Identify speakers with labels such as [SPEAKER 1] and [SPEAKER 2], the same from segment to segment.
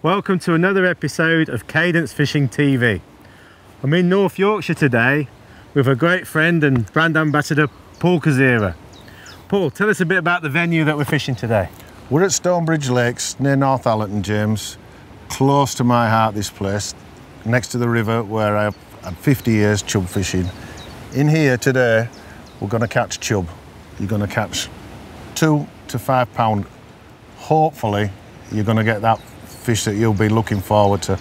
[SPEAKER 1] Welcome to another episode of Cadence Fishing TV. I'm in North Yorkshire today with a great friend and brand ambassador, Paul Kazira. Paul, tell us a bit about the venue that we're fishing today.
[SPEAKER 2] We're at Stonebridge Lakes near Northallerton, James. Close to my heart, this place, next to the river where I've had 50 years chub fishing. In here today, we're going to catch chub. You're going to catch 2 to 5 pound. Hopefully, you're going to get that fish that you'll be looking forward to.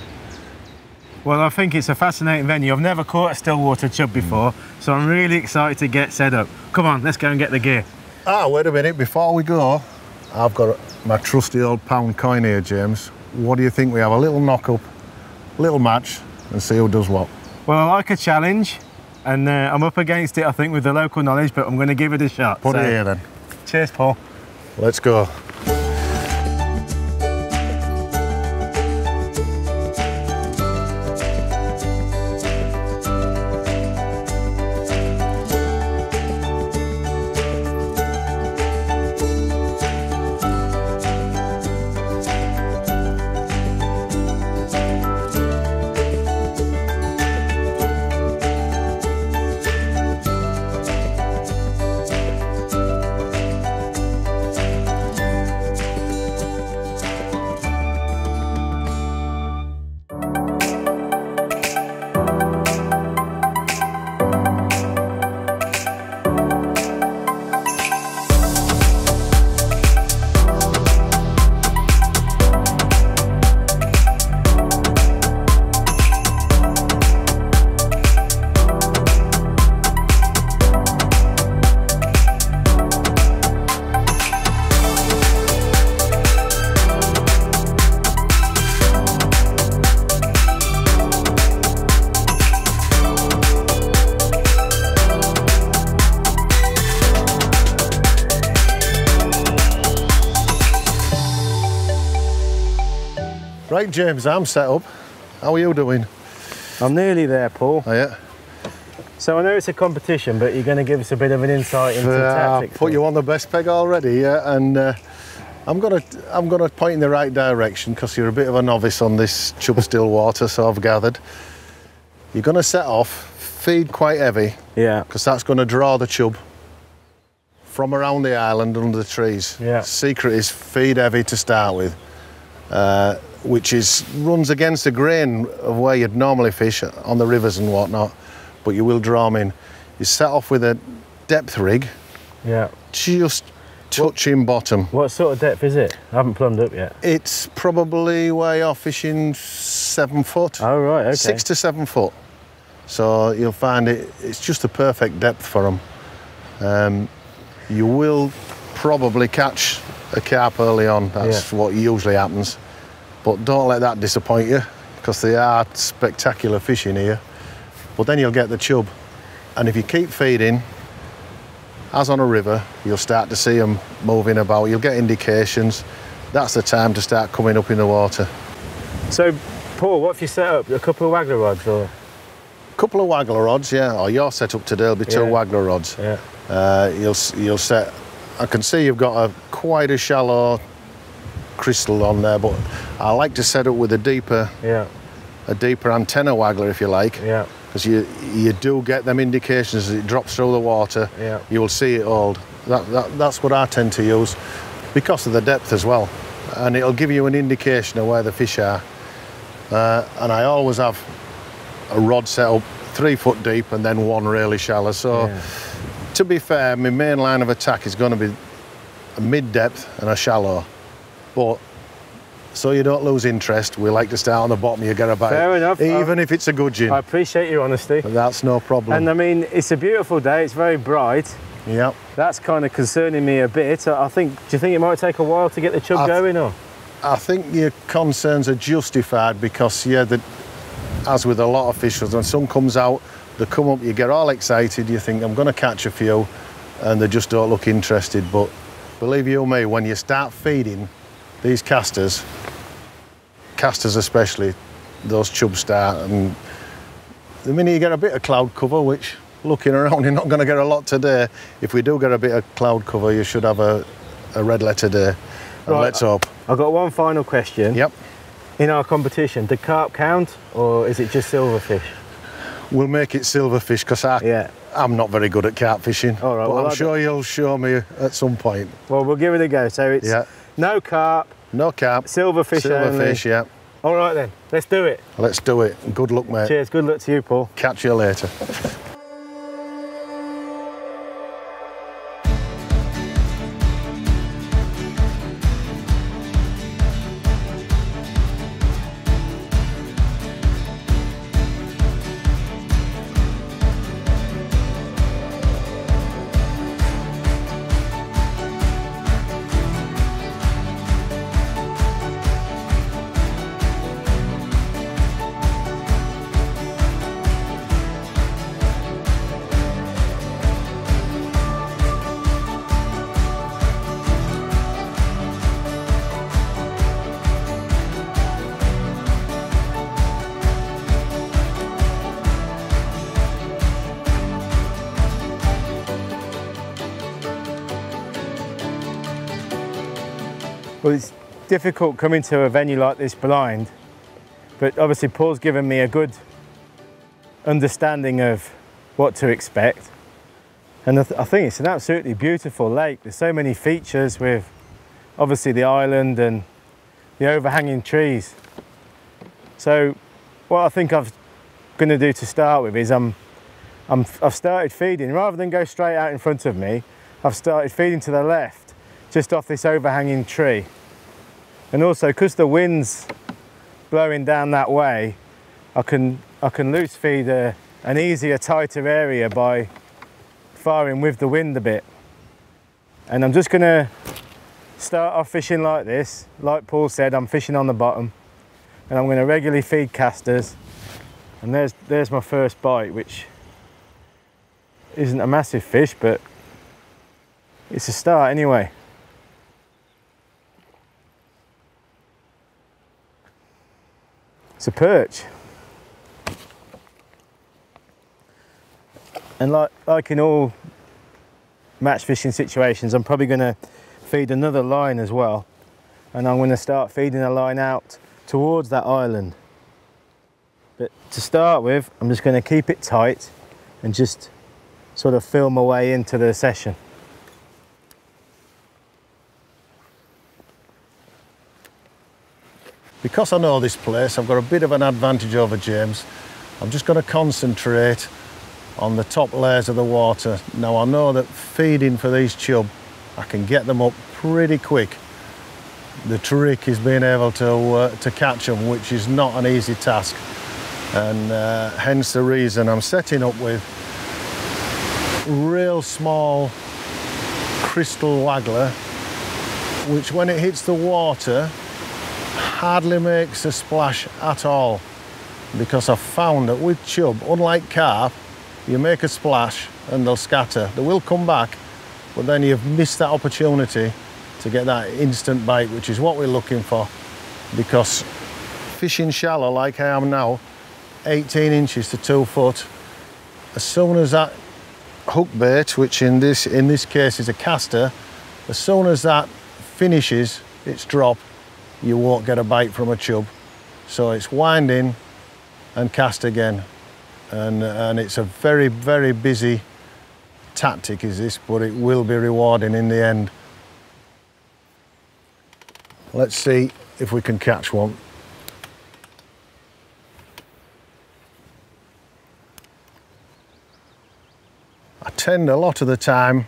[SPEAKER 1] Well, I think it's a fascinating venue. I've never caught a stillwater chub before, so I'm really excited to get set up. Come on, let's go and get the gear.
[SPEAKER 2] Wait a minute, before we go, I've got my trusty old pound coin here, James. What do you think? We have a little knock-up, little match, and see who does what.
[SPEAKER 1] Well, I like a challenge, and I'm up against it, I think, with the local knowledge, but I'm going to give it a shot.
[SPEAKER 2] Put it here, then.
[SPEAKER 1] Cheers, Paul.
[SPEAKER 2] Let's go. Right, James, I'm set up. How are you doing?
[SPEAKER 1] I'm nearly there, Paul.
[SPEAKER 2] Are you?
[SPEAKER 1] So I know it's a competition, but you're going to give us a bit of an insight into tactics.
[SPEAKER 2] Put you on the best peg already, yeah, and I'm gonna point in the right direction because you're a bit of a novice on this chub still water, so I've gathered. You're going to set off, feed quite heavy,
[SPEAKER 1] yeah,
[SPEAKER 2] because that's going to draw the chub from around the island under the trees.
[SPEAKER 1] Yeah.
[SPEAKER 2] Secret is feed heavy to start with. Which runs against the grain of where you'd normally fish on the rivers and whatnot, but you will draw them in. You set off with a depth rig,
[SPEAKER 1] yeah,
[SPEAKER 2] just touching bottom.
[SPEAKER 1] What sort of depth is it? I haven't plumbed up yet.
[SPEAKER 2] It's probably where you're fishing 7 foot.
[SPEAKER 1] Oh, right, okay.
[SPEAKER 2] 6 to 7 foot. So you'll find it's just the perfect depth for them. You will probably catch a carp early on. That's what usually happens. But don't let that disappoint you, because they are spectacular fish in here. But then you'll get the chub. And if you keep feeding, as on a river, you'll start to see them moving about. You'll get indications. That's the time to start coming up in the water.
[SPEAKER 1] So, Paul, what have you set up? A couple of waggler rods, or?
[SPEAKER 2] A couple of waggler rods, yeah. Or your setup today will be 2 waggler rods.
[SPEAKER 1] Yeah.
[SPEAKER 2] You'll set. I can see you've got quite a shallow crystal on there, but I like to set it with a deeper antenna waggler, if you like.
[SPEAKER 1] Yeah.
[SPEAKER 2] Because you do get them indications as it drops through the water.
[SPEAKER 1] Yeah.
[SPEAKER 2] You will see it hold. That's what I tend to use, because of the depth as well, and it'll give you an indication of where the fish are. And I always have a rod set up 3 foot deep and then one really shallow. So, to be fair, my main line of attack is going to be a mid-depth and a shallow. But so you don't lose interest, we like to start on the bottom, you get a bite.
[SPEAKER 1] Fair enough.
[SPEAKER 2] Even if it's a gudgeon.
[SPEAKER 1] I appreciate your honesty.
[SPEAKER 2] That's no problem.
[SPEAKER 1] And I mean, it's a beautiful day, it's very bright.
[SPEAKER 2] Yep.
[SPEAKER 1] That's kind of concerning me a bit. Do you think it might take a while to get the chub going, or?
[SPEAKER 2] I think your concerns are justified because, as with a lot of fishers, when sun comes out, they come up, you get all excited, you think, I'm going to catch a few, and they just don't look interested. But believe you me, when you start feeding these casters especially, those chubs start, and the minute you get a bit of cloud cover, which looking around you're not going to get a lot today, if we do get a bit of cloud cover, you should have a red letter day. And right, let's hope.
[SPEAKER 1] I've got one final question.
[SPEAKER 2] Yep.
[SPEAKER 1] in our competition, do carp count or is it just silverfish?
[SPEAKER 2] We'll make it silverfish because I'm not very good at carp fishing.
[SPEAKER 1] All right,
[SPEAKER 2] but
[SPEAKER 1] well,
[SPEAKER 2] I'm sure you'll show me at some point.
[SPEAKER 1] Well, we'll give it a go. So it's no carp.
[SPEAKER 2] No carp.
[SPEAKER 1] Silverfish only.
[SPEAKER 2] Silverfish, yeah.
[SPEAKER 1] All right then, let's do it.
[SPEAKER 2] Let's do it. Good luck, mate.
[SPEAKER 1] Cheers, good luck to you, Paul.
[SPEAKER 2] Catch you later.
[SPEAKER 1] Well, it's difficult coming to a venue like this blind, but obviously Paul's given me a good understanding of what to expect. And I think it's an absolutely beautiful lake. There's so many features with obviously the island and the overhanging trees. So what I think I'm going to do to start with is I've started feeding, rather than go straight out in front of me, I've started feeding to the left, just off this overhanging tree. And also, because the wind's blowing down that way, I can loose feed an easier, tighter area by firing with the wind a bit. And I'm just gonna start off fishing like this. Like Paul said, I'm fishing on the bottom, and I'm gonna regularly feed casters. And there's my first bite, which isn't a massive fish, but it's a start anyway. It's a perch. And like in all match fishing situations, I'm probably going to feed another line as well. And I'm going to start feeding a line out towards that island. But to start with, I'm just going to keep it tight and just sort of feel my way into the session.
[SPEAKER 2] Because I know this place, I've got a bit of an advantage over James. I'm just going to concentrate on the top layers of the water. Now I know that feeding for these chub, I can get them up pretty quick. The trick is being able to catch them, which is not an easy task. And hence the reason I'm setting up with real small crystal waggler, which when it hits the water, hardly makes a splash at all, because I've found that with chub, unlike carp, you make a splash and they'll scatter. They will come back, but then you've missed that opportunity to get that instant bite, which is what we're looking for. Because fishing shallow like I am now, 18 inches to 2 foot, as soon as that hook bait, which in this case is a caster, as soon as that finishes its drop, you won't get a bite from a chub. So it's wind in and cast again. And it's a very, very busy tactic is this, but it will be rewarding in the end. Let's see if we can catch one. I tend a lot of the time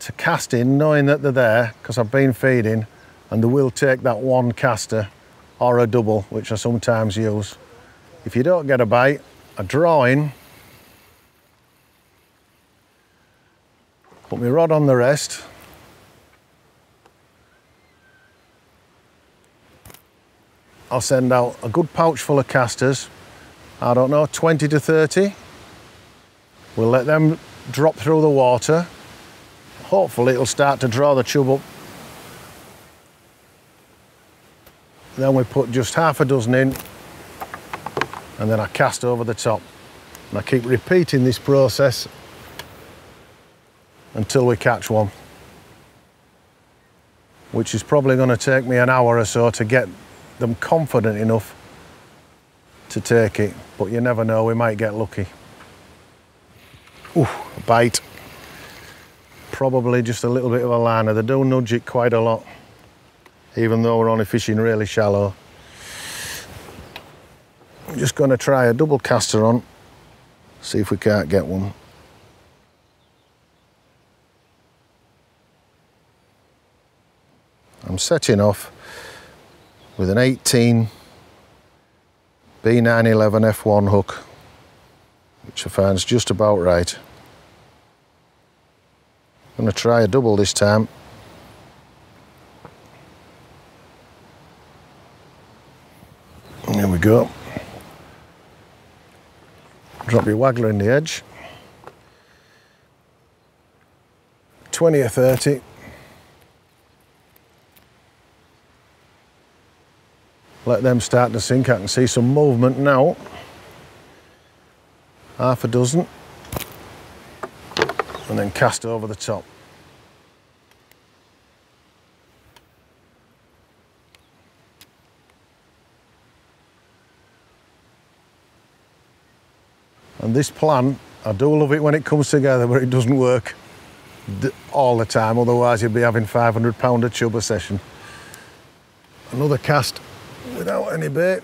[SPEAKER 2] to cast in knowing that they're there, because I've been feeding, and they will take that one caster or a double, which I sometimes use. If you don't get a bite, I draw in, put my rod on the rest, I'll send out a good pouch full of casters, I don't know, 20 to 30. We'll let them drop through the water. Hopefully it'll start to draw the chub up. Then we put just half a dozen in, and then I cast over the top. And I keep repeating this process until we catch one, which is probably going to take me an hour or so to get them confident enough to take it, but you never know, we might get lucky. Ooh, a bite. Probably just a little bit of a liner. They do nudge it quite a lot, even though we're only fishing really shallow. I'm just going to try a double caster on, see if we can't get one. I'm setting off with an 18 B911 F1 hook, which I find's just about right. I'm going to try a double this time. Here we go. Drop your waggler in the edge. 20 or 30. Let them start to sink. I can see some movement now. Half a dozen. And then cast over the top. And this plan, I do love it when it comes together, but it doesn't work all the time, otherwise you'd be having 500 pound a chub a session. Another cast without any bait.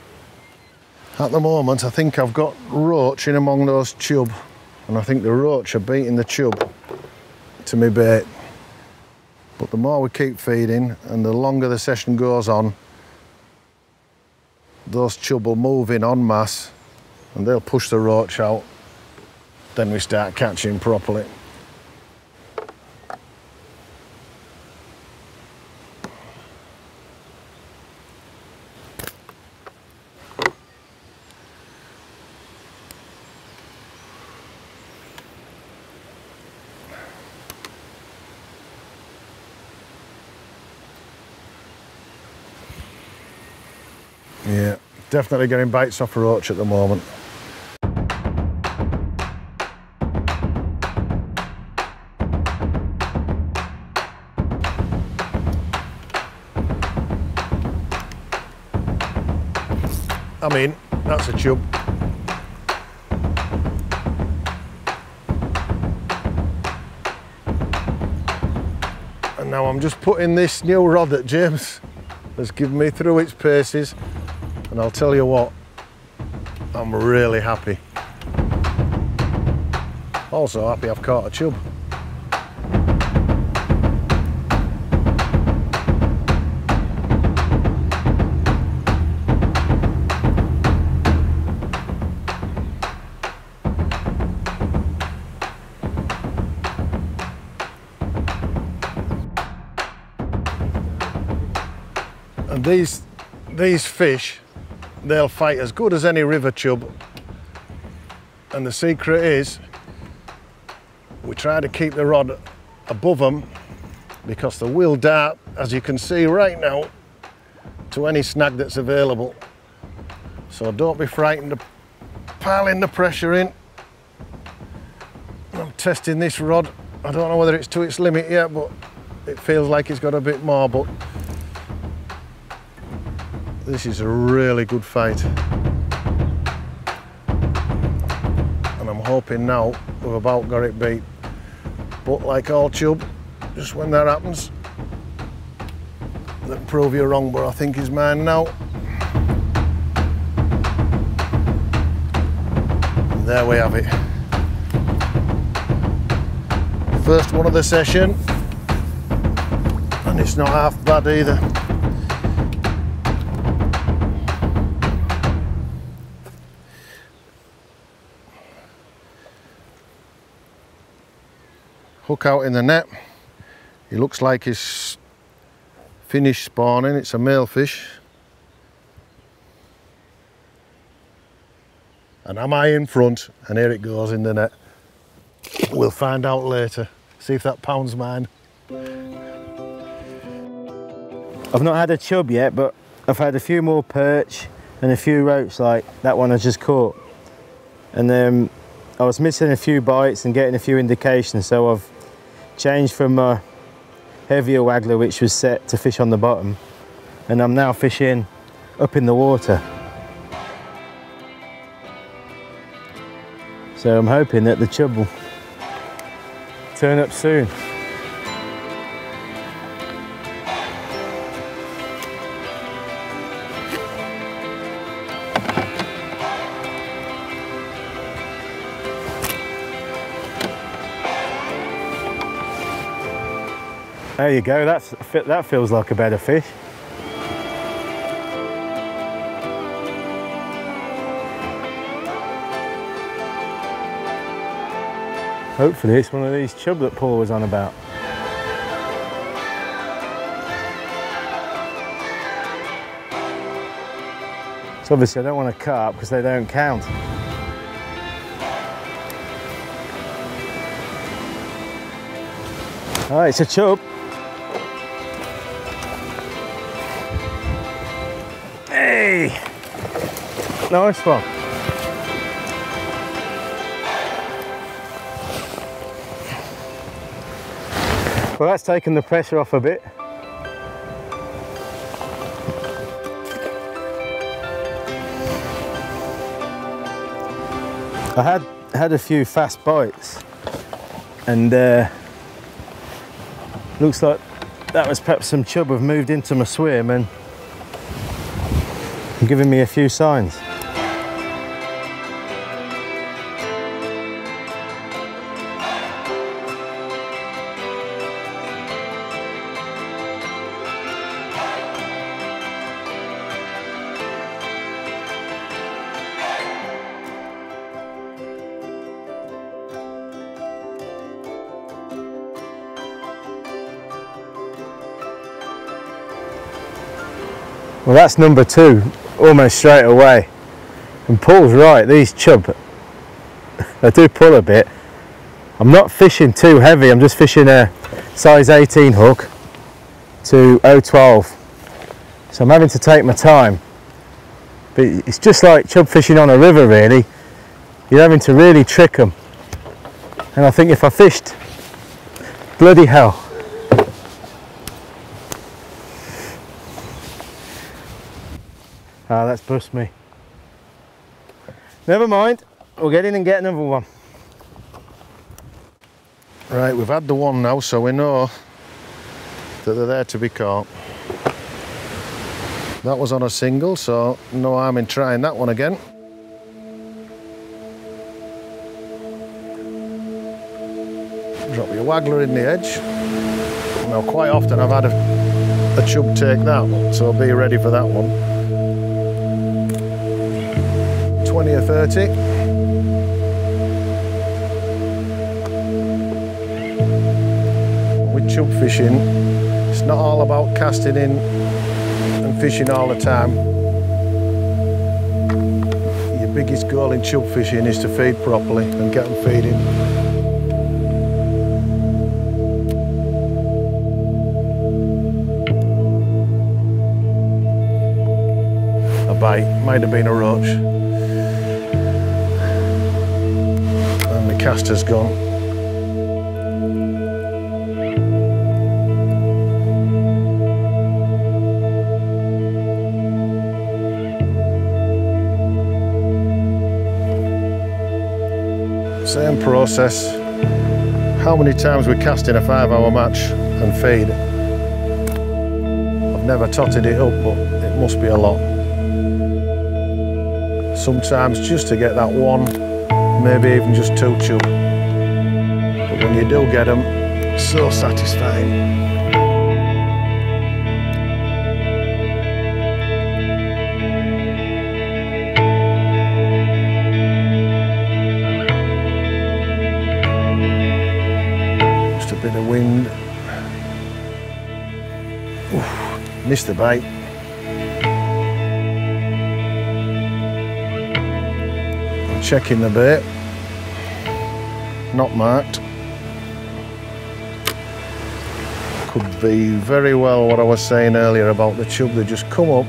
[SPEAKER 2] At the moment I think I've got roach in among those chub, and I think the roach are beating the chub to my bait. But the more we keep feeding and the longer the session goes on, those chub will move in en masse and they'll push the roach out. Then we start catching properly. Yeah, definitely getting bites off roach at the moment. I mean, that's a chub. And now I'm just putting this new rod that James has given me through its paces, and I'll tell you what, I'm really happy. Also happy I've caught a chub. And these fish, they'll fight as good as any river chub, and the secret is we try to keep the rod above them, because they will dart, as you can see right now, to any snag that's available. So don't be frightened of piling the pressure in. I'm testing this rod. I don't know whether it's to its limit yet, but it feels like it's got a bit more. But this is a really good fight. And I'm hoping now we've about got it beat. But like all chub, just when that happens, they'll prove you wrong, but I think he's mine now. And there we have it. First one of the session, and it's not half bad either. Hook out in the net. He looks like he's finished spawning. It's a male fish. And am I in front? And here it goes in the net. We'll find out later. See if that pound's mine.
[SPEAKER 1] I've not had a chub yet, but I've had a few more perch and a few roach like that one I just caught. And I was missing a few bites and getting a few indications, so I've changed from my heavier waggler, which was set to fish on the bottom, and I'm now fishing up in the water. So I'm hoping that the chub will turn up soon. There you go, that feels like a better fish. Hopefully it's one of these chub that Paul was on about. So obviously I don't want a carp because they don't count. Oh, it's a chub. Hey! Nice one. Well, that's taken the pressure off a bit. I had a few fast bites, and looks like that was perhaps some chub have moved into my swim and giving me a few signs. Well, that's number 2, almost straight away. And Paul's right, these chub, they do pull a bit. I'm not fishing too heavy, I'm just fishing a size 18 hook to 0.12. So I'm having to take my time. But it's just like chub fishing on a river really. You're having to really trick them. And I think if I fished, bloody hell. Ah, that's bust me. Never mind, we'll get in and get another one.
[SPEAKER 2] Right, we've had the one now, so we know that they're there to be caught. That was on a single, so no harm in trying that one again. Drop your waggler in the edge. Now, quite often I've had a chub take that one, so be ready for that one. 20 or 30. With chub fishing, it's not all about casting in and fishing all the time. Your biggest goal in chub fishing is to feed properly and get them feeding. A bite, might have been a roach. Caster's gone. Same process. How many times we cast in a 5-hour match and feed? I've never totted it up, but it must be a lot. Sometimes just to get that one, maybe even just 2 chub. But when you do get them, so satisfying. Just a bit of wind. Oof, missed the bite. Checking the bait, not marked. Could be very well what I was saying earlier about the chub. They just come up,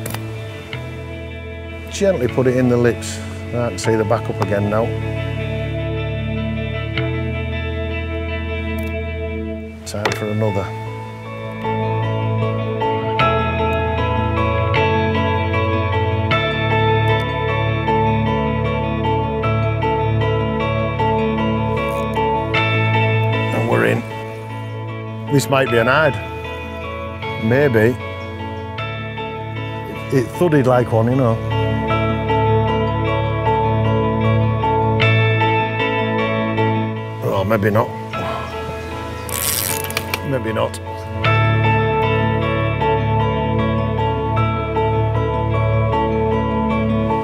[SPEAKER 2] gently put it in the lips. I can see the back up again now. Time for another. This might be an hide. Maybe. It thudded like one, you know. Oh, maybe not. Maybe not.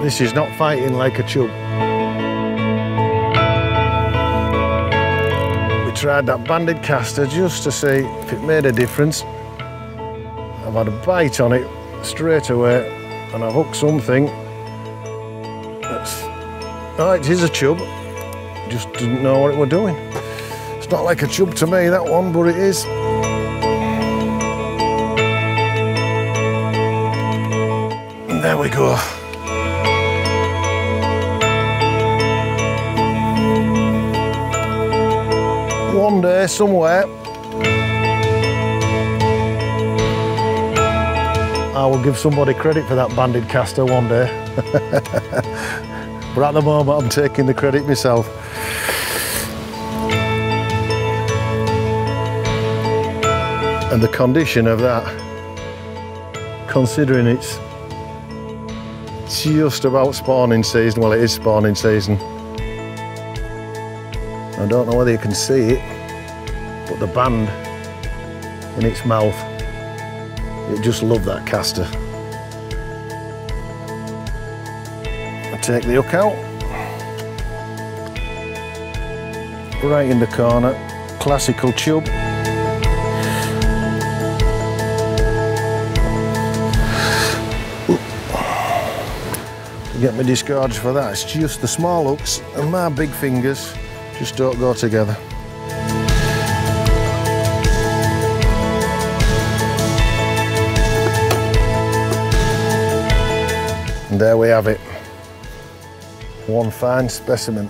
[SPEAKER 2] This is not fighting like a chub. We tried that banded caster just to see if it made a difference. I've had a bite on it straight away and I've hooked something that's... Oh, it is a chub. Just didn't know what it were doing. It's not like a chub to me, that one, but it is. And there we go. One day, somewhere, I will give somebody credit for that banded caster one day. But at the moment, I'm taking the credit myself. And the condition of that, considering it's just about spawning season, well, it is spawning season. I don't know whether you can see it, but the band in its mouth, it just loved that caster. I take the hook out, right in the corner, classical chub. Get me discouraged for that, it's just the small hooks and my big fingers just don't go together. And there we have it. One fine specimen.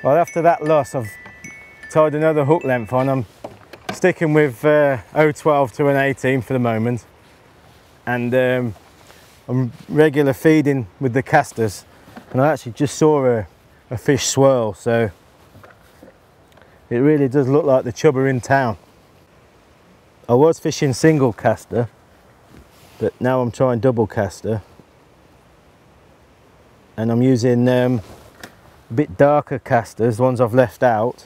[SPEAKER 1] Well, after that loss, I've tied another hook length on. I'm sticking with 012 to an 18 for the moment, and I'm regular feeding with the casters, and I actually just saw a fish swirl, so it really does look like the chub are in town. I was fishing single caster, but now I'm trying double caster, and I'm using a bit darker casters, the ones I've left out,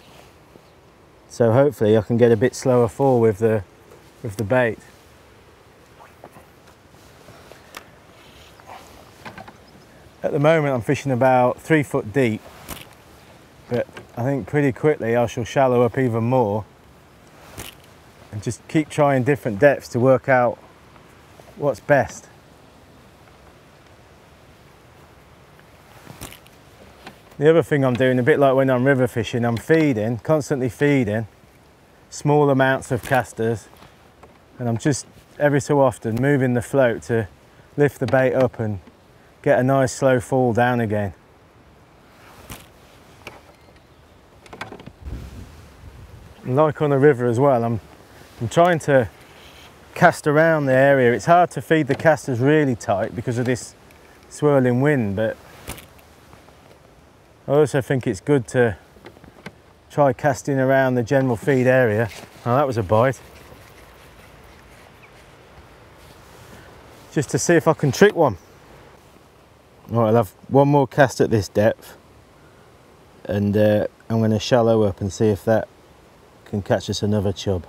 [SPEAKER 1] so hopefully I can get a bit slower fall with the bait. At the moment I'm fishing about 3 foot deep, but I think pretty quickly I shall shallow up even more and just keep trying different depths to work out what's best. The other thing I'm doing, a bit like when I'm river fishing, I'm feeding, constantly feeding small amounts of casters, and I'm just every so often moving the float to lift the bait up and get a nice slow fall down again. And like on the river as well, I'm trying to cast around the area. It's hard to feed the casters really tight because of this swirling wind, but I also think it's good to try casting around the general feed area. Oh, that was a bite. Just to see if I can trick one. Right, I'll have one more cast at this depth, and I'm going to shallow up and see if that can catch us another chub.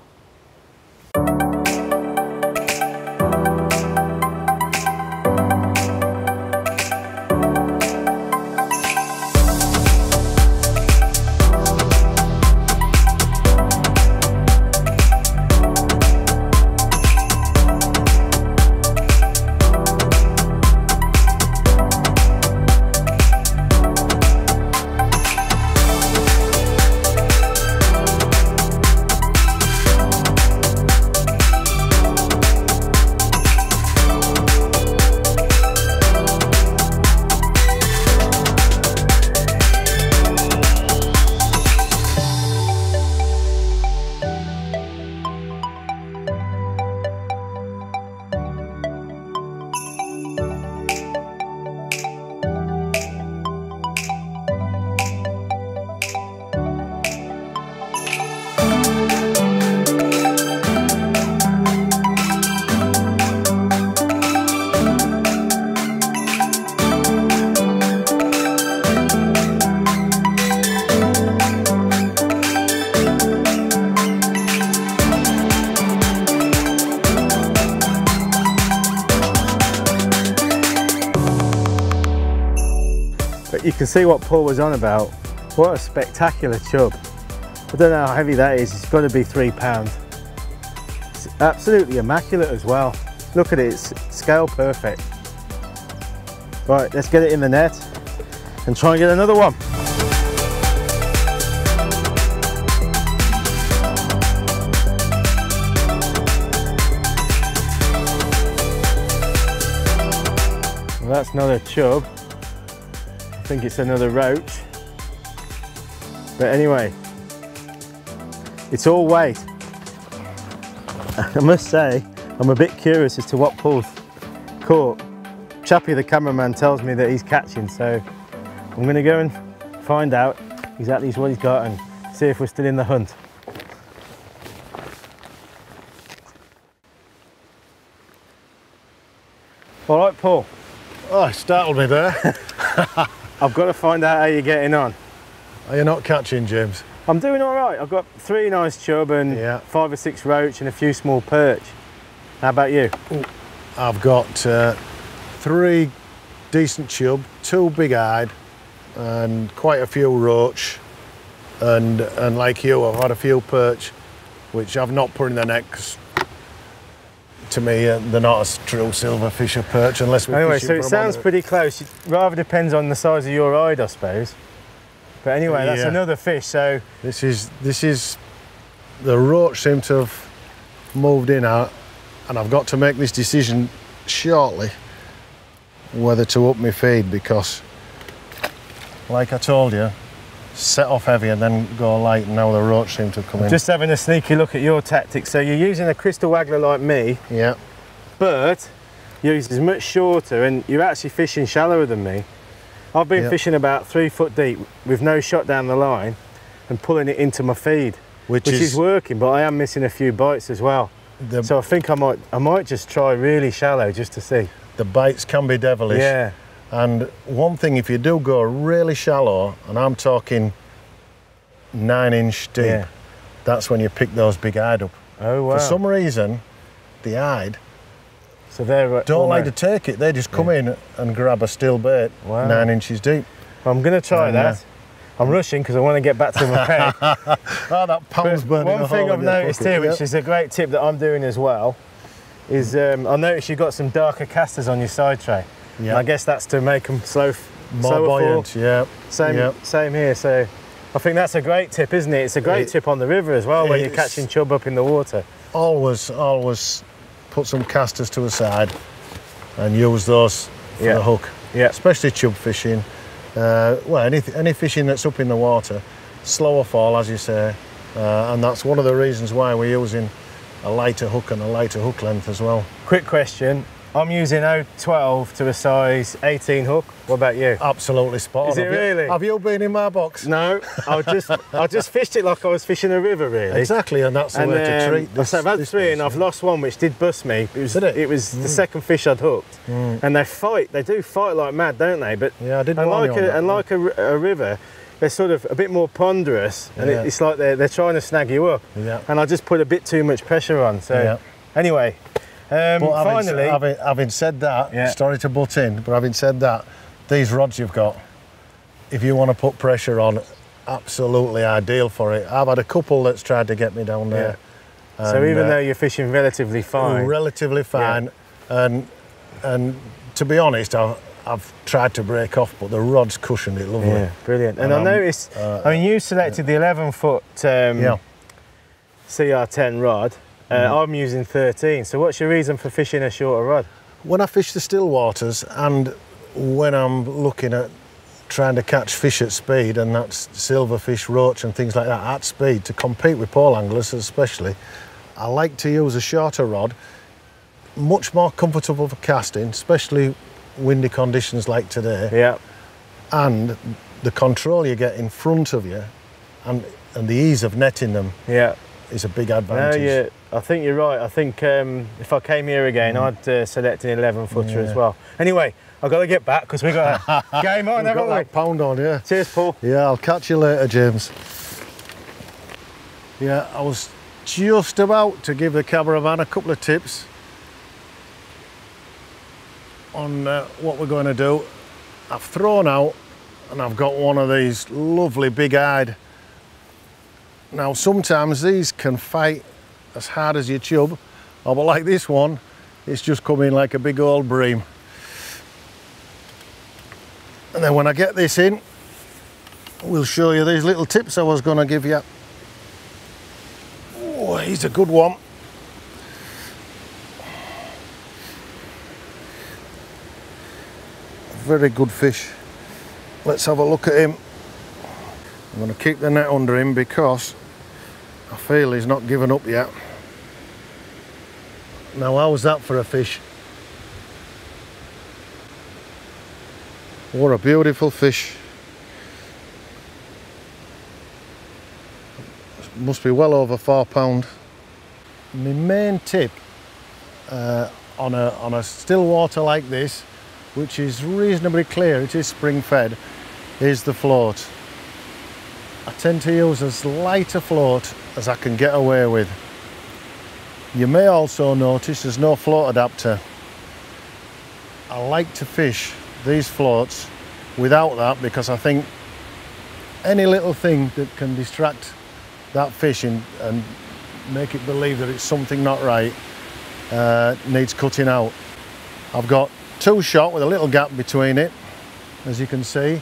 [SPEAKER 1] You can see what Paul was on about. What a spectacular chub. I don't know how heavy that is, it's got to be 3 pounds. It's absolutely immaculate as well. Look at it, it's scale perfect. Right, let's get it in the net and try and get another one. Well, that's not a chub. I think it's another roach, but anyway, it's all weight. I must say, I'm a bit curious as to what Paul's caught. Chappie the cameraman tells me that he's catching, so I'm going to go and find out exactly what he's got and see if we're still in the hunt. All right, Paul.
[SPEAKER 2] Oh, it startled me there.
[SPEAKER 1] I've got to find out how you're getting on.
[SPEAKER 2] Are you not catching, James?
[SPEAKER 1] I'm doing all right. I've got 3 nice chub and 5 or 6 roach and a few small perch. How about you?
[SPEAKER 2] I've got 3 decent chub, 2 big-eyed, and quite a few roach. And like you, I've had a few perch, which I've not put in the net 'cause to me, they're not a true silverfish or perch unless we
[SPEAKER 1] anyway,
[SPEAKER 2] fish
[SPEAKER 1] so it sounds pretty close. It rather depends on the size of your hide, I suppose. But anyway, that's another fish. So
[SPEAKER 2] this is the roach seem to have moved in out, and I've got to make this decision shortly whether to up my feed, because, like I told you, set off heavy and then go light, and now the roach seem to have come in.
[SPEAKER 1] Just having a sneaky look at your tactics. So you're using a crystal waggler like me, but you're much shorter and you're actually fishing shallower than me. I've been fishing about 3 foot deep with no shot down the line and pulling it into my feed, which is working, but I am missing a few bites as well. So I think I might just try really shallow just to see.
[SPEAKER 2] The bites can be devilish.
[SPEAKER 1] Yeah.
[SPEAKER 2] And one thing, if you do go really shallow, and I'm talking 9-inch deep, that's when you pick those big eyed up.
[SPEAKER 1] Oh wow.
[SPEAKER 2] For some reason, the eyed
[SPEAKER 1] don't
[SPEAKER 2] like to take it. They just come in and grab a still bait 9 inches deep.
[SPEAKER 1] I'm going to try that. I'm rushing because I want to get back to my peg.
[SPEAKER 2] Oh, that palm's burning.
[SPEAKER 1] One thing I've noticed here, which is a great tip that I'm doing as well, is I noticed you've got some darker casters on your side tray. Yeah. I guess that's to make them
[SPEAKER 2] more buoyant.
[SPEAKER 1] Fall. Same here. So I think that's a great tip, isn't it? It's a great tip on the river as well when you're catching chub up in the water.
[SPEAKER 2] Always put some casters to the side and use those for the hook. Yeah. Especially chub fishing. Well, any fishing that's up in the water, slower fall, as you say, and that's one of the reasons why we're using a lighter hook and a lighter hook length as well.
[SPEAKER 1] Quick question. I'm using 0.12 to a size 18 hook. What about you?
[SPEAKER 2] Absolutely spot on.
[SPEAKER 1] Is it really?
[SPEAKER 2] Have you been in my box?
[SPEAKER 1] No, I just fished it like I was fishing a river, really.
[SPEAKER 2] Exactly, and that's the way to treat this.
[SPEAKER 1] So I've had 3 and I've lost one, which did bust me. It was the second fish I'd hooked. And they do fight like mad, don't they? But
[SPEAKER 2] yeah, I did warn you on that.
[SPEAKER 1] And like a river, they're sort of a bit more ponderous, and
[SPEAKER 2] Yeah.
[SPEAKER 1] it's like they're trying to snag you up.
[SPEAKER 2] Yeah.
[SPEAKER 1] And I just put a bit too much pressure on. So
[SPEAKER 2] Yeah.
[SPEAKER 1] anyway,
[SPEAKER 2] But
[SPEAKER 1] finally,
[SPEAKER 2] having said that,
[SPEAKER 1] Yeah.
[SPEAKER 2] sorry to butt in, but having said that, these rods you've got, if you want to put pressure on, absolutely ideal for it. I've had a couple that's tried to get me down there.
[SPEAKER 1] so
[SPEAKER 2] and,
[SPEAKER 1] even though you're fishing relatively fine,
[SPEAKER 2] relatively fine, and to be honest, I've tried to break off, but the rod's cushioned it lovely.
[SPEAKER 1] yeah, brilliant. And I noticed, I mean, you selected the 11-foot
[SPEAKER 2] Yeah.
[SPEAKER 1] CR10 rod. I'm using 13. So what's your reason for fishing a shorter rod?
[SPEAKER 2] When I fish the still waters and when I'm looking at trying to catch fish at speed, and that's silverfish, roach and things like that at speed, to compete with pole anglers especially, I like to use a shorter rod, much more comfortable for casting, especially windy conditions like today.
[SPEAKER 1] Yeah.
[SPEAKER 2] And the control you get in front of you and the ease of netting them
[SPEAKER 1] Yeah.
[SPEAKER 2] is a big
[SPEAKER 1] No,
[SPEAKER 2] advantage.
[SPEAKER 1] I think you're right. I think if I came here again, I'd select an 11-footer as
[SPEAKER 2] Yeah.
[SPEAKER 1] well. Anyway, I've got to get back because we've got a game on,
[SPEAKER 2] We've
[SPEAKER 1] haven't
[SPEAKER 2] got
[SPEAKER 1] we?
[SPEAKER 2] that pound on, yeah.
[SPEAKER 1] Cheers, Paul.
[SPEAKER 2] Yeah, I'll catch you later, James. Yeah, I was just about to give the cameraman a couple of tips on what we're going to do. I've thrown out and I've got one of these lovely big-eyed. Now, sometimes these can fight as hard as your chub, but like this one, it's just come in like a big old bream. And then when I get this in, we'll show you these little tips I was going to give you. Oh, he's a good one. Very good fish. Let's have a look at him. I'm going to keep the net under him because I feel he's not given up yet. Now, how's that for a fish? What a beautiful fish. Must be well over £4. My main tip on a still water like this, which is reasonably clear, it is spring fed, is the float. I tend to use as light a float as I can get away with. You may also notice there's no float adapter. I like to fish these floats without that because I think any little thing that can distract that fish and make it believe that it's something not right needs cutting out. I've got two shot with a little gap between it, as you can see.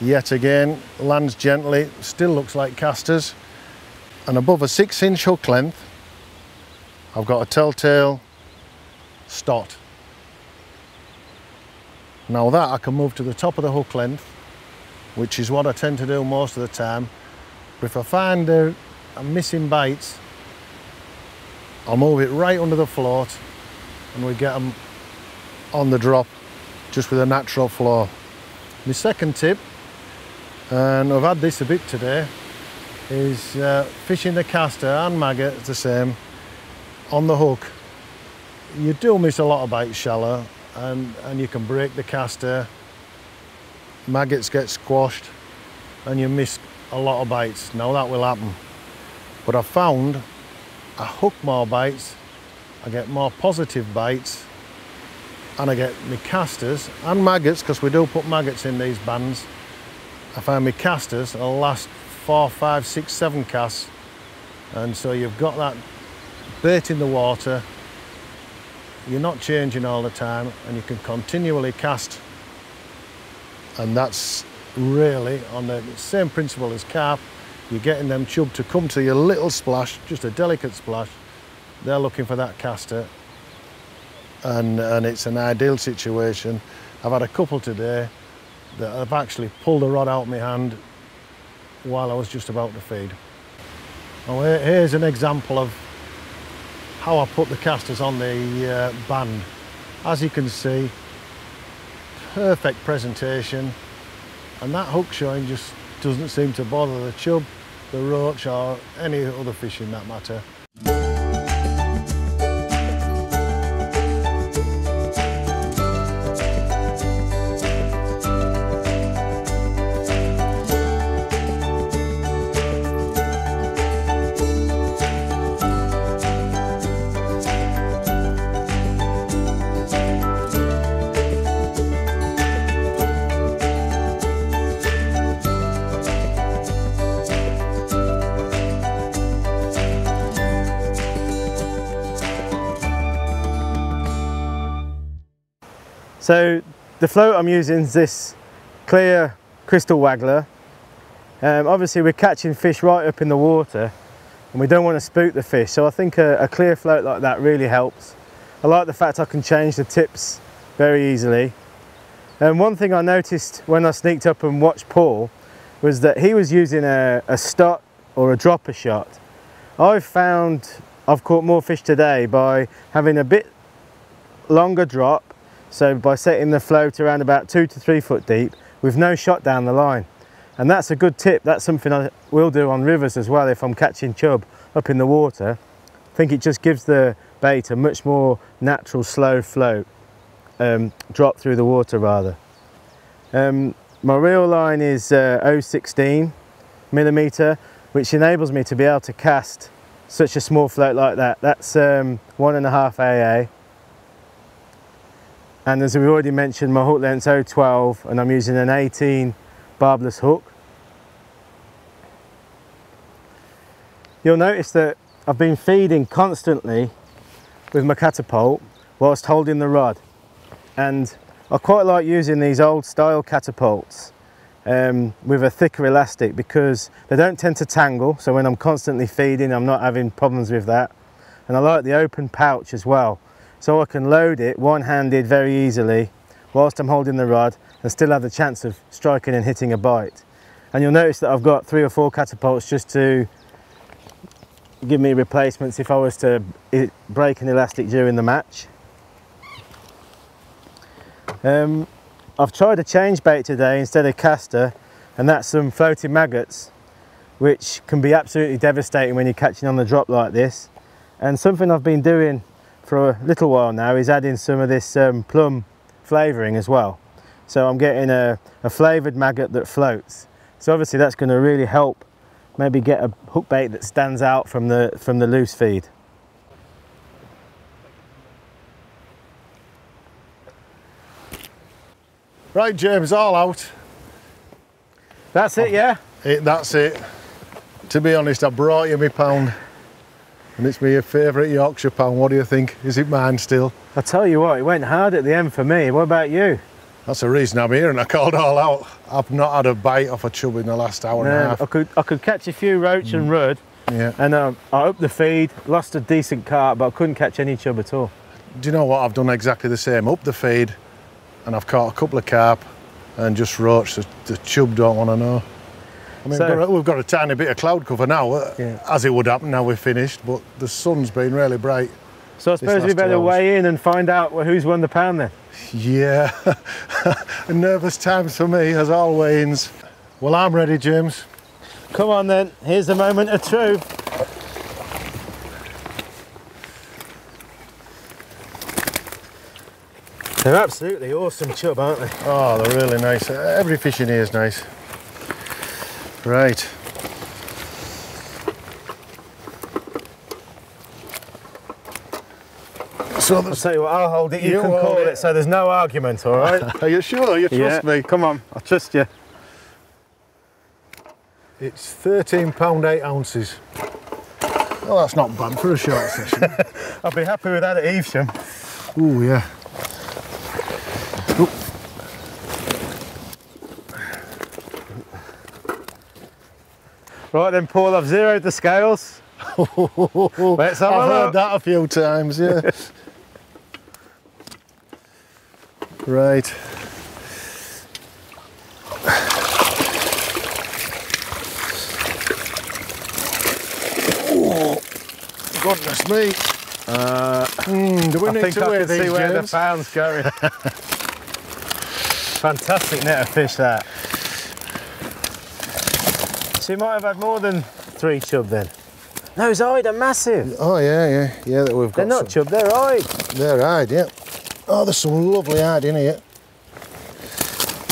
[SPEAKER 2] Yet again, lands gently, still looks like casters. And above a 6-inch hook length, I've got a telltale stot. Now that I can move to the top of the hook length, which is what I tend to do most of the time. But if I find I'm missing bites, I'll move it right under the float and we get them on the drop just with a natural flow. My second tip, and I've had this a bit today, is fishing the caster and maggot, it's the same, on the hook. You do miss a lot of bites shallow and you can break the caster, maggots get squashed and you miss a lot of bites. Now that will happen. But I've found I hook more bites, I get more positive bites, and I get my casters and maggots, because we do put maggots in these bands. I find my casters will last 4, 5, 6, 7 casts, and so you've got that bait in the water, you're not changing all the time, and you can continually cast. And that's really on the same principle as carp. You're getting them chub to come to your little splash, just a delicate splash. They're looking for that caster, and it's an ideal situation. I've had a couple today that I've actually pulled the rod out of my hand while I was just about to feed. Now here's an example of how I put the casters on the band. As you can see, perfect presentation, and that hook showing just doesn't seem to bother the chub, the roach or any other fish in that matter.
[SPEAKER 1] So the float I'm using is this clear crystal waggler. Obviously we're catching fish right up in the water and we don't want to spook the fish, so I think a clear float like that really helps. I like the fact I can change the tips very easily. And one thing I noticed when I sneaked up and watched Paul was that he was using a stot or a dropper shot. I've found I've caught more fish today by having a bit longer drop, so by setting the float around about 2 to 3 foot deep with no shot down the line. And that's a good tip. That's something I will do on rivers as well if I'm catching chub up in the water. I think it just gives the bait a much more natural slow float, drop through the water rather. My reel line is 0.16 millimeter, which enables me to be able to cast such a small float like that. That's 1.5 AA. And as we already mentioned, my hook length's 0.12 and I'm using an 18 barbless hook. You'll notice that I've been feeding constantly with my catapult whilst holding the rod, and I quite like using these old style catapults with a thicker elastic because they don't tend to tangle, so when I'm constantly feeding I'm not having problems with that. And I like the open pouch as well, so I can load it one-handed very easily whilst I'm holding the rod and still have the chance of striking and hitting a bite. And you'll notice that I've got 3 or 4 catapults just to give me replacements if I was to break an elastic during the match. I've tried a change bait today instead of caster, and that's some floating maggots, which can be absolutely devastating when you're catching on the drop like this. And something I've been doing for a little while now is adding some of this plum flavouring as well. So I'm getting a flavoured maggot that floats. So obviously that's going to really help maybe get a hook bait that stands out from the loose feed.
[SPEAKER 2] Right, James, all out.
[SPEAKER 1] That's it, yeah?
[SPEAKER 2] That's it. To be honest, I brought you my pound, and it's my favourite Yorkshire pound. What do you think? Is it mine still?
[SPEAKER 1] I tell you what, it went hard at the end for me. What about you?
[SPEAKER 2] That's the reason I'm here, and I called all out. I've not had a bite off a chub in the last hour and a half.
[SPEAKER 1] I could catch a few roach and rudd,
[SPEAKER 2] yeah.
[SPEAKER 1] And I upped the feed, lost a decent carp, but I couldn't catch any chub at all.
[SPEAKER 2] Do you know what? I've done exactly the same. Up the feed, and I've caught a couple of carp and just roach. The chub don't want to know. I mean, so, we've got a tiny bit of cloud cover now, yeah, as it would happen now we're finished, but the sun's been really bright.
[SPEAKER 1] So I suppose we better weigh in and find out who's won the pound then.
[SPEAKER 2] Yeah, nervous times for me as always. Well, I'm ready, James.
[SPEAKER 1] Come on then, here's the moment of truth. They're absolutely awesome chub, aren't they?
[SPEAKER 2] Oh, they're really nice. Every fish in here is nice. Right. So
[SPEAKER 1] I'll tell you what, I'll hold it, you can call it, so there's no argument, all right?
[SPEAKER 2] Are you sure? You trust me?
[SPEAKER 1] Come on, I trust you.
[SPEAKER 2] It's 13 pound 8 ounces. Well, that's not bad for a short session.
[SPEAKER 1] I'll be happy with that at Evesham.
[SPEAKER 2] Ooh, yeah. Ooh.
[SPEAKER 1] Right then, Paul, I've zeroed the scales. Let's have
[SPEAKER 2] I've heard that a few times, yeah. Right. Oh, goodness me. Do we need to weigh these,
[SPEAKER 1] see where
[SPEAKER 2] James?
[SPEAKER 1] the pound's going. Fantastic net of fish, that. So you might have had more than 3 chub then. Those eyed are massive.
[SPEAKER 2] Oh yeah, that we've got.
[SPEAKER 1] They're not chub, they're eyed.
[SPEAKER 2] They're eyed, yeah. Oh, there's some lovely eyed in here.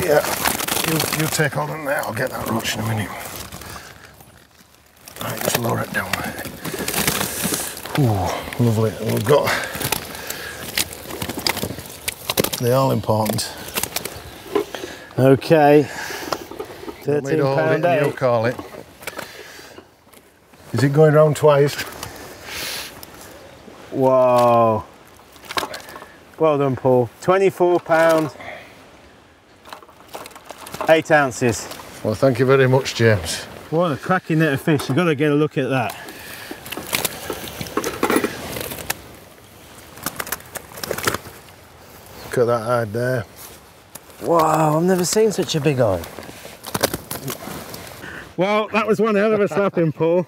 [SPEAKER 2] Yeah, you take hold on there. I'll get that roach in a minute. Right, just lower it down. Ooh, lovely. We've got the all important.
[SPEAKER 1] Okay. 13 pound 8.
[SPEAKER 2] You call it. Is it going round twice?
[SPEAKER 1] Whoa. Well done, Paul. 24 pounds, 8 ounces.
[SPEAKER 2] Well, thank you very much, James.
[SPEAKER 1] What a cracking net of fish. You've got to get a look at that.
[SPEAKER 2] Look at that eye there.
[SPEAKER 1] Wow, I've never seen such a big eye. Well, that was one hell of a slapping, Paul.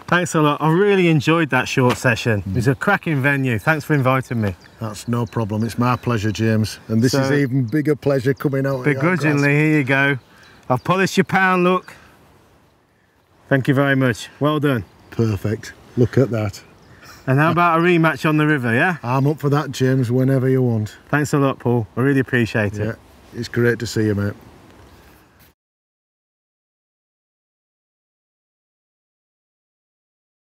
[SPEAKER 1] Thanks a lot. I really enjoyed that short session. It was a cracking venue. Thanks for inviting me.
[SPEAKER 2] That's no problem. It's my pleasure, James. And this is even bigger pleasure coming out.
[SPEAKER 1] Begrudgingly, here you go. I've polished your pound look. Thank you very much. Well done.
[SPEAKER 2] Perfect. Look at that.
[SPEAKER 1] And how about a rematch on the river, yeah?
[SPEAKER 2] I'm up for that, James, whenever you want.
[SPEAKER 1] Thanks a lot, Paul. I really appreciate it.
[SPEAKER 2] Yeah, it's great to see you, mate.